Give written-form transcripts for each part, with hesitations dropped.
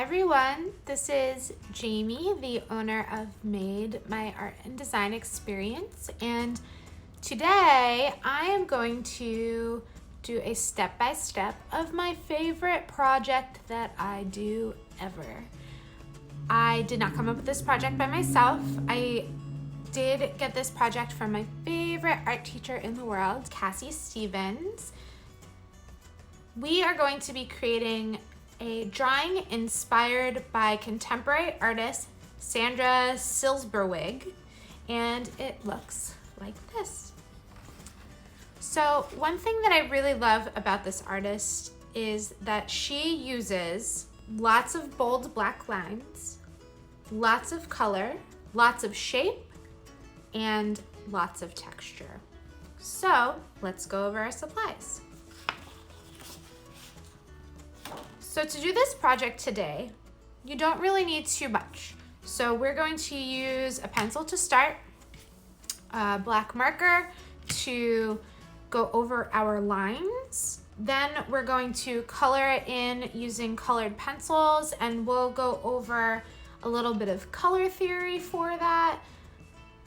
Hi everyone, this is Jamie, the owner of Made My Art and Design Experience, and today I am going to do a step-by-step of my favorite project that I do ever. I did not come up with this project by myself. I did get this project from my favorite art teacher in the world, Cassie Stevens. We are going to be creating a drawing inspired by contemporary artist Sandra Silsberwig, and it looks like this. So one thing that I really love about this artist is that she uses lots of bold black lines, lots of color, lots of shape, and lots of texture. So let's go over our supplies. So to do this project today, you don't really need too much. So we're going to use a pencil to start, a black marker to go over our lines. Then we're going to color it in using colored pencils, and we'll go over a little bit of color theory for that.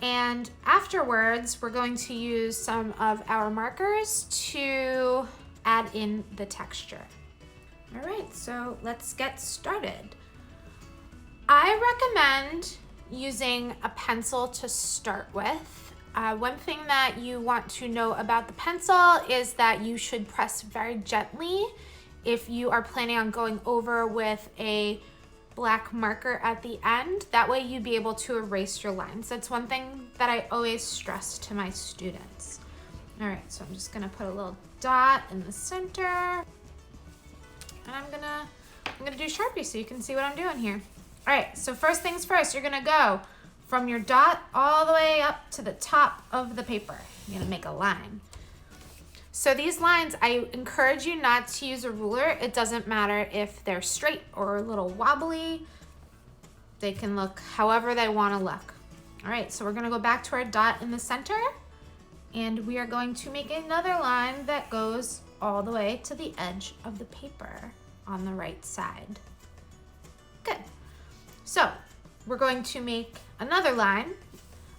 And afterwards, we're going to use some of our markers to add in the texture. All right, so let's get started. I recommend using a pencil to start with. One thing that you want to know about the pencil is that you should press very gently if you are planning on going over with a black marker at the end. That way you'd be able to erase your lines. That's one thing that I always stress to my students. All right, so I'm just gonna put a little dot in the center. And I'm gonna do Sharpie so you can see what I'm doing here. All right, so first things first, you're gonna go from your dot all the way up to the top of the paper. You're gonna make a line. So these lines, I encourage you not to use a ruler. It doesn't matter if they're straight or a little wobbly. They can look however they wanna look. All right, so we're gonna go back to our dot in the center, and we are going to make another line that goes all the way to the edge of the paper on the right side. Good. So we're going to make another line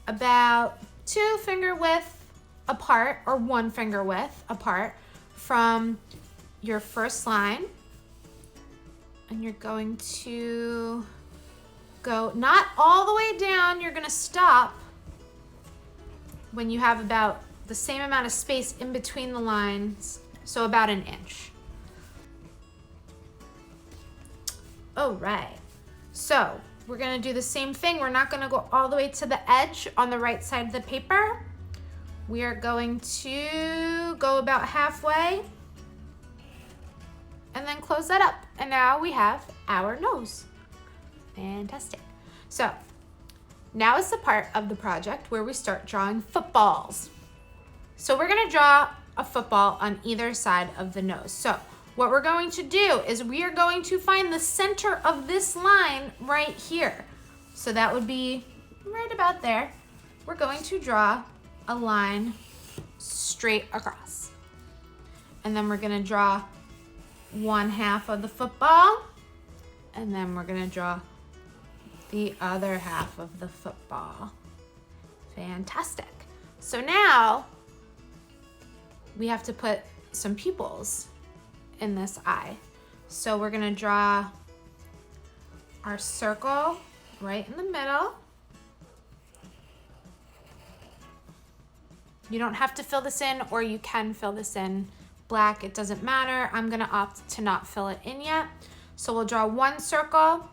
about 2 finger width apart, or 1 finger width apart from your first line. And you're going to go not all the way down, you're gonna stop when you have about the same amount of space in between the lines. So about 1 inch. All right, so we're gonna do the same thing. We're not gonna go all the way to the edge on the right side of the paper. We are going to go about halfway and then close that up. And now we have our nose. Fantastic. So now is the part of the project where we start drawing footballs. So we're gonna draw a football on either side of the nose. So what we're going to do is we are going to find the center of this line right here. So that would be right about there. We're going to draw a line straight across. And then we're gonna draw 1/2 of the football, and then we're gonna draw the other half of the football. Fantastic. So now we have to put some pupils in this eye. So we're gonna draw our circle right in the middle. You don't have to fill this in, or you can fill this in black, it doesn't matter. I'm gonna opt to not fill it in yet. So we'll draw 1 circle,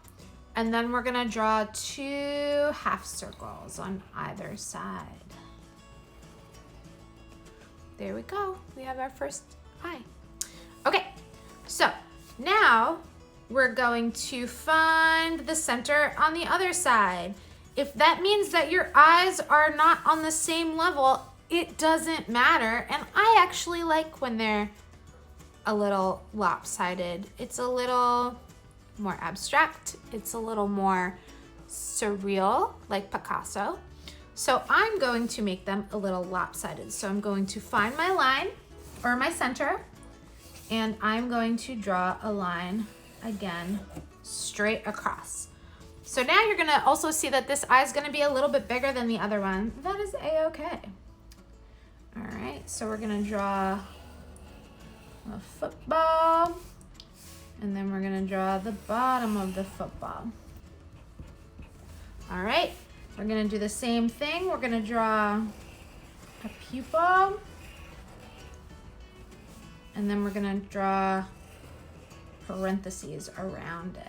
and then we're gonna draw 2 half circles on either side. There we go, we have our first eye. Okay, so now we're going to find the center on the other side. If that means that your eyes are not on the same level, it doesn't matter. And I actually like when they're a little lopsided. It's a little more abstract. It's a little more surreal, like Picasso. So I'm going to make them a little lopsided. So I'm going to find my line, or my center, and I'm going to draw a line again straight across. So now you're gonna also see that this eye is gonna be a little bit bigger than the other one. That is a-okay. All right, so we're gonna draw a football, and then we're gonna draw the bottom of the football. All right, we're gonna do the same thing. We're gonna draw a pupil, and then we're gonna draw parentheses around it.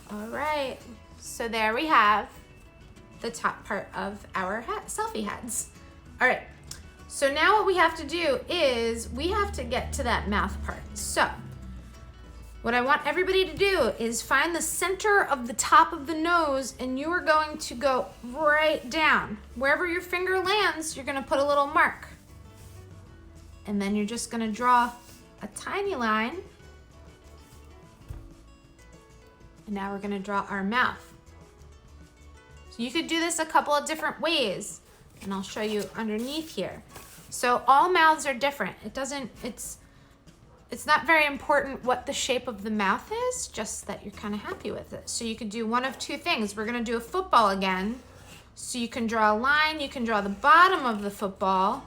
All right, so there we have the top part of our selfie heads. All right, so now what we have to do is we have to get to that mouth part. So what I want everybody to do is find the center of the top of the nose, and you are going to go right down. Wherever your finger lands, you're gonna put a little mark. And then you're just gonna draw a tiny line. And now we're gonna draw our mouth. So you could do this a couple of different ways, and I'll show you underneath here. So all mouths are different. It's not very important what the shape of the mouth is, just that you're kind of happy with it. So you could do one of two things. We're gonna do a football again. So you can draw a line, you can draw the bottom of the football.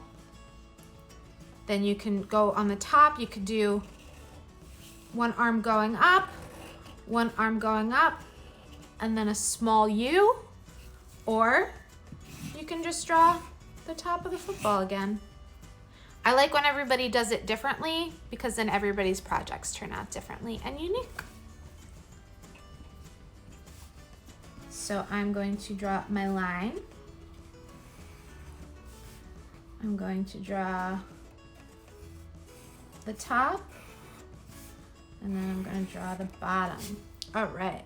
Then you can go on the top, you could do one arm going up, one arm going up, and then a small U, or you can just draw the top of the football again. I like when everybody does it differently because then everybody's projects turn out differently and unique. So I'm going to draw my line. I'm going to draw the top, and then I'm going to draw the bottom. All right.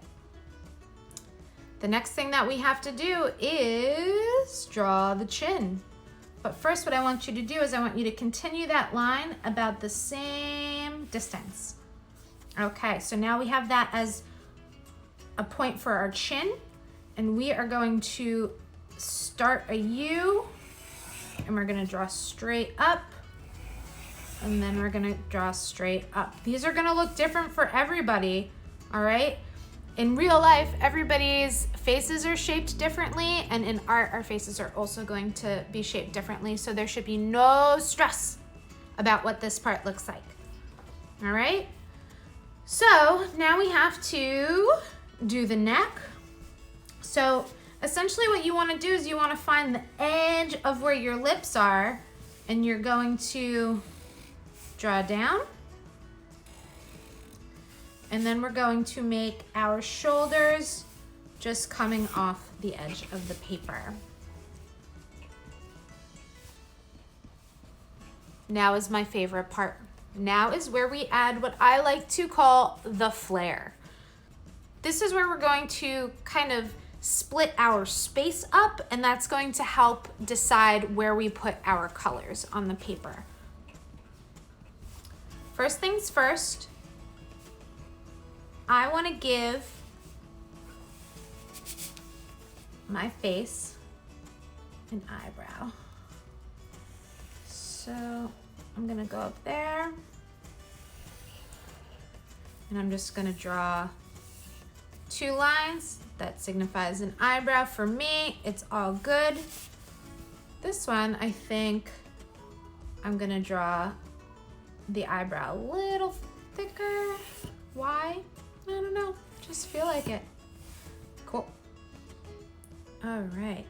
The next thing that we have to do is draw the chin. But first, what I want you to do is I want you to continue that line about the same distance. Okay, so now we have that as a point for our chin, and we are going to start a U, and we're gonna draw straight up, and then we're gonna draw straight up. These are gonna look different for everybody, all right? In real life, everybody's faces are shaped differently, and in art, our faces are also going to be shaped differently, so there should be no stress about what this part looks like, all right? So now we have to do the neck. So essentially what you wanna do is you wanna find the edge of where your lips are, and you're going to draw down. And then we're going to make our shoulders just coming off the edge of the paper. Now is my favorite part. Now is where we add what I like to call the flare. This is where we're going to kind of split our space up, and that's going to help decide where we put our colors on the paper. First things first, I want to give my face an eyebrow. So I'm gonna go up there, and I'm just gonna draw 2 lines. That signifies an eyebrow for me. It's all good. This one, I think I'm gonna draw the eyebrow a little thicker. Why? I don't know, just feel like it. Cool. All right,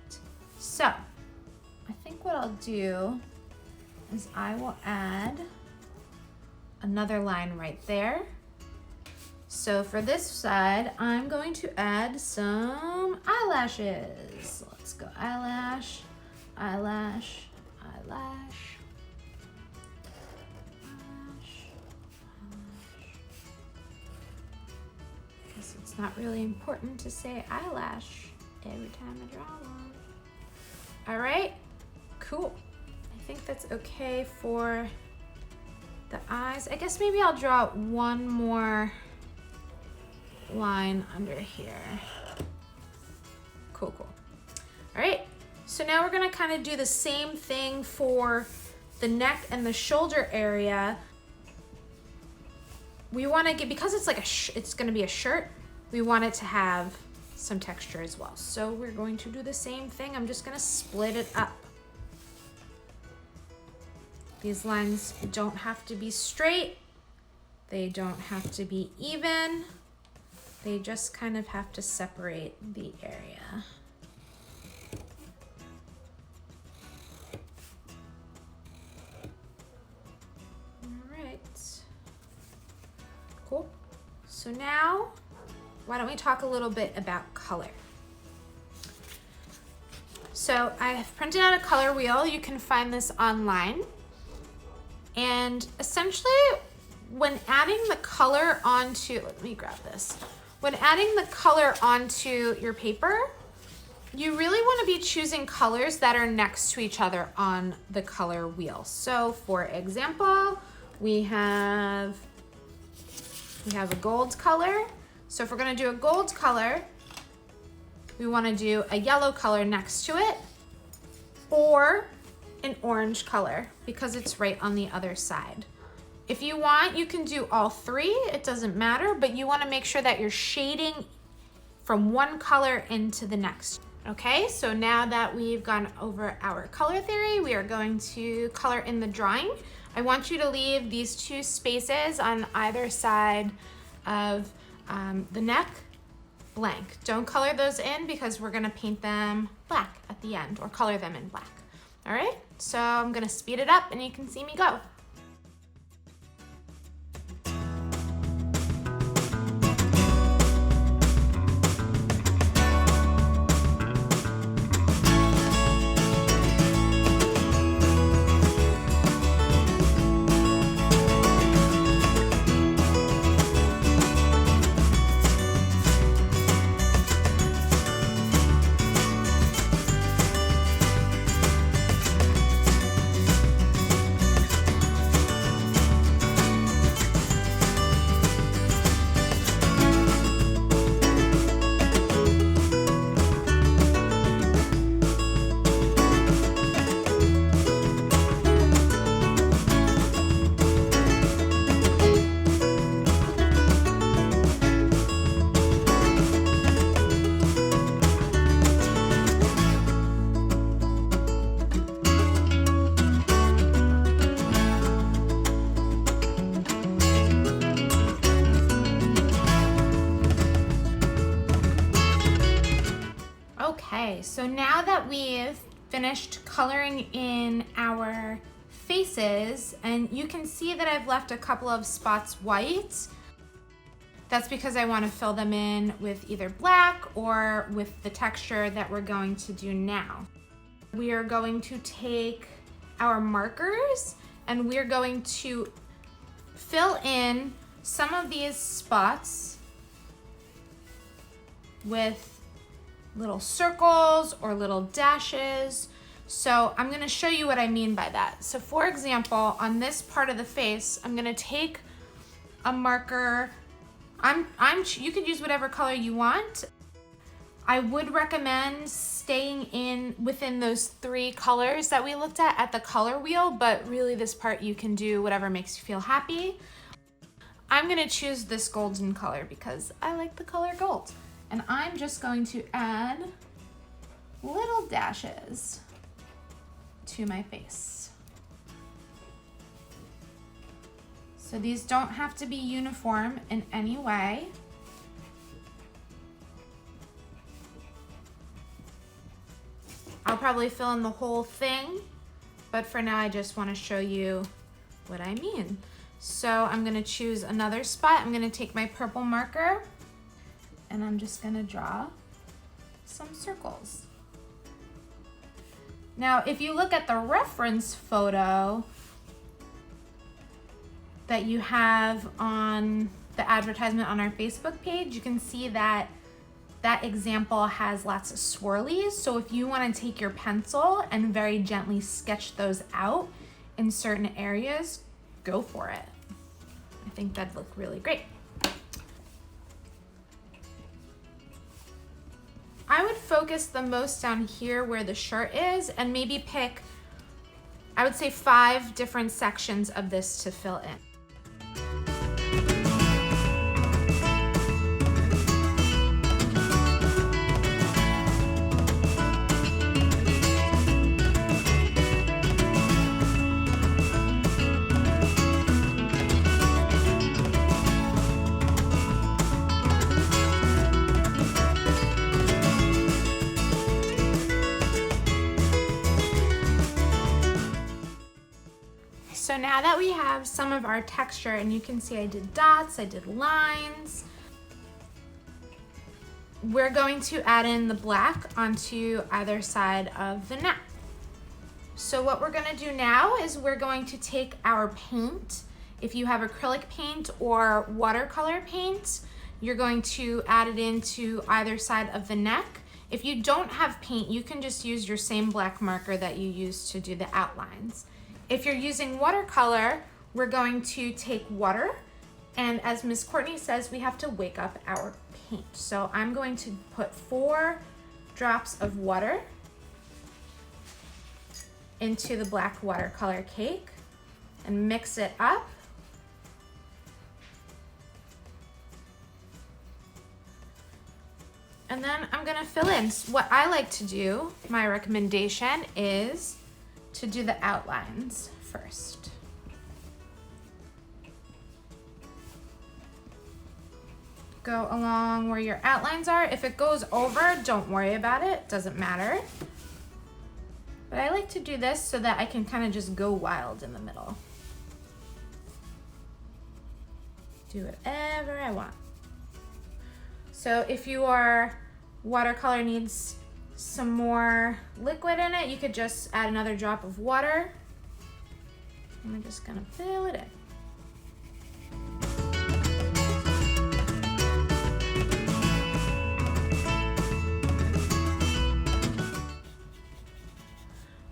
so I think what I'll do is I will add another line right there. So for this side, I'm going to add some eyelashes. Let's go eyelash, eyelash, eyelash. It's not really important to say eyelash every time I draw one. All right, cool. I think that's okay for the eyes. I guess maybe I'll draw one more line under here. Cool, cool. All right, so now we're gonna kind of do the same thing for the neck and the shoulder area. we want to get, because it's like it's going to be a shirt, we want it to have some texture as well. So we're going to do the same thing. I'm just going to split it up. These lines don't have to be straight. They don't have to be even. They just kind of have to separate the area. All right. Cool. So now, why don't we talk a little bit about color? So I have printed out a color wheel. You can find this online. And essentially, when adding the color onto, let me grab this. When adding the color onto your paper, you really want to be choosing colors that are next to each other on the color wheel. So for example, we have a gold color. So if we're going to do a gold color, we want to do a yellow color next to it, or an orange color because it's right on the other side. If you want, you can do all three, it doesn't matter, but you want to make sure that you're shading from one color into the next. Okay, so now that we've gone over our color theory, we are going to color in the drawing. I want you to leave these two spaces on either side of the neck blank. Don't color those in because we're gonna paint them black at the end, or color them in black. All right, so I'm gonna speed it up and you can see me go. Okay, so now that we've finished coloring in our faces, and you can see that I've left a couple of spots white. That's because I want to fill them in with either black or with the texture that we're going to do now. We are going to take our markers and we're going to fill in some of these spots with little circles or little dashes. So I'm gonna show you what I mean by that. So for example, on this part of the face, I'm gonna take a marker. You could use whatever color you want. I would recommend staying within those three colors that we looked at the color wheel, but really this part you can do whatever makes you feel happy. I'm gonna choose this golden color because I like the color gold. And I'm just going to add little dashes to my face. So these don't have to be uniform in any way. I'll probably fill in the whole thing, but for now I just want to show you what I mean. So I'm going to choose another spot. I'm going to take my purple marker and I'm just gonna draw some circles. Now, if you look at the reference photo that you have on the advertisement on our Facebook page, you can see that that example has lots of swirlies. So if you wanna take your pencil and very gently sketch those out in certain areas, go for it. I think that'd look really great. I would focus the most down here where the shirt is and maybe pick, I would say 5 different sections of this to fill in. So now that we have some of our texture, and you can see I did dots, I did lines, we're going to add in the black onto either side of the neck. So what we're gonna do now is we're going to take our paint. If you have acrylic paint or watercolor paint, you're going to add it into either side of the neck. If you don't have paint, you can just use your same black marker that you use to do the outlines. If you're using watercolor, we're going to take water, and as Miss Courtney says, we have to wake up our paint. So I'm going to put 4 drops of water into the black watercolor cake and mix it up. And then I'm gonna fill in. What I like to do, my recommendation is to do the outlines first. Go along where your outlines are. If it goes over, don't worry about it, doesn't matter. But I like to do this so that I can kind of just go wild in the middle. Do whatever I want. So if your watercolor needs some more liquid in it, you could just add another drop of water. And we're just gonna fill it in.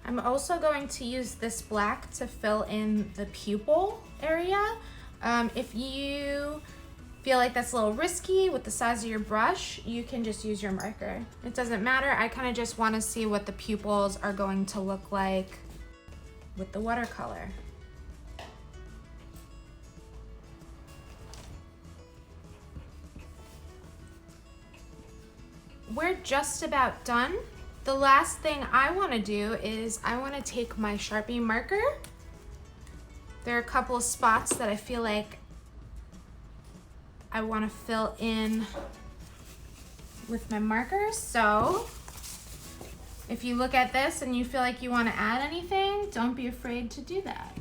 I'm also going to use this black to fill in the pupil area. If you feel like that's a little risky with the size of your brush, you can just use your marker. It doesn't matter. I kind of just want to see what the pupils are going to look like with the watercolor. We're just about done. The last thing I want to do is I want to take my Sharpie marker. There are a couple of spots that I feel like I want to fill in with my marker. So if you look at this and you feel like you want to add anything, don't be afraid to do that.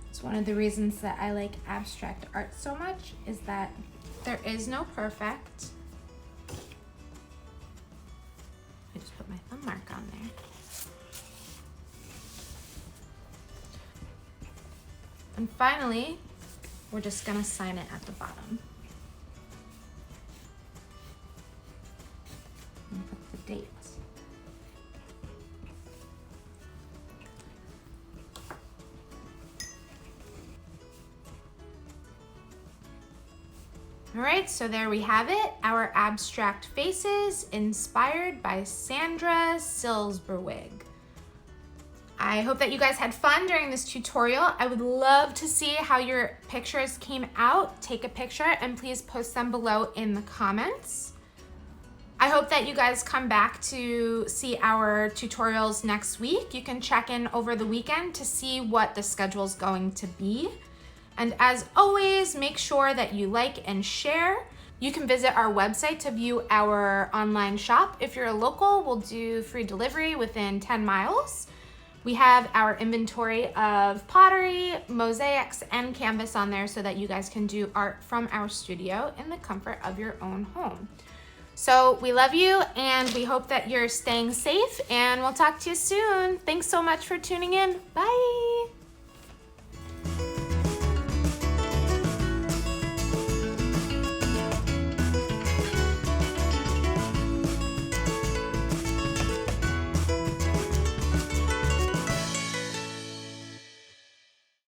It's one of the reasons that I like abstract art so much, is that there is no perfect. I just put my thumb mark on there. And finally, we're just gonna sign it at the bottom. And put the date. All right, so there we have it, our abstract faces inspired by Sandra Silsberwig. I hope that you guys had fun during this tutorial. I would love to see how your pictures came out. Take a picture and please post them below in the comments. I hope that you guys come back to see our tutorials next week. You can check in over the weekend to see what the schedule is going to be. And as always, make sure that you like and share. You can visit our website to view our online shop. If you're a local, we'll do free delivery within 10 miles. We have our inventory of pottery, mosaics, and canvas on there so that you guys can do art from our studio in the comfort of your own home. So we love you and we hope that you're staying safe, and we'll talk to you soon. Thanks so much for tuning in. Bye.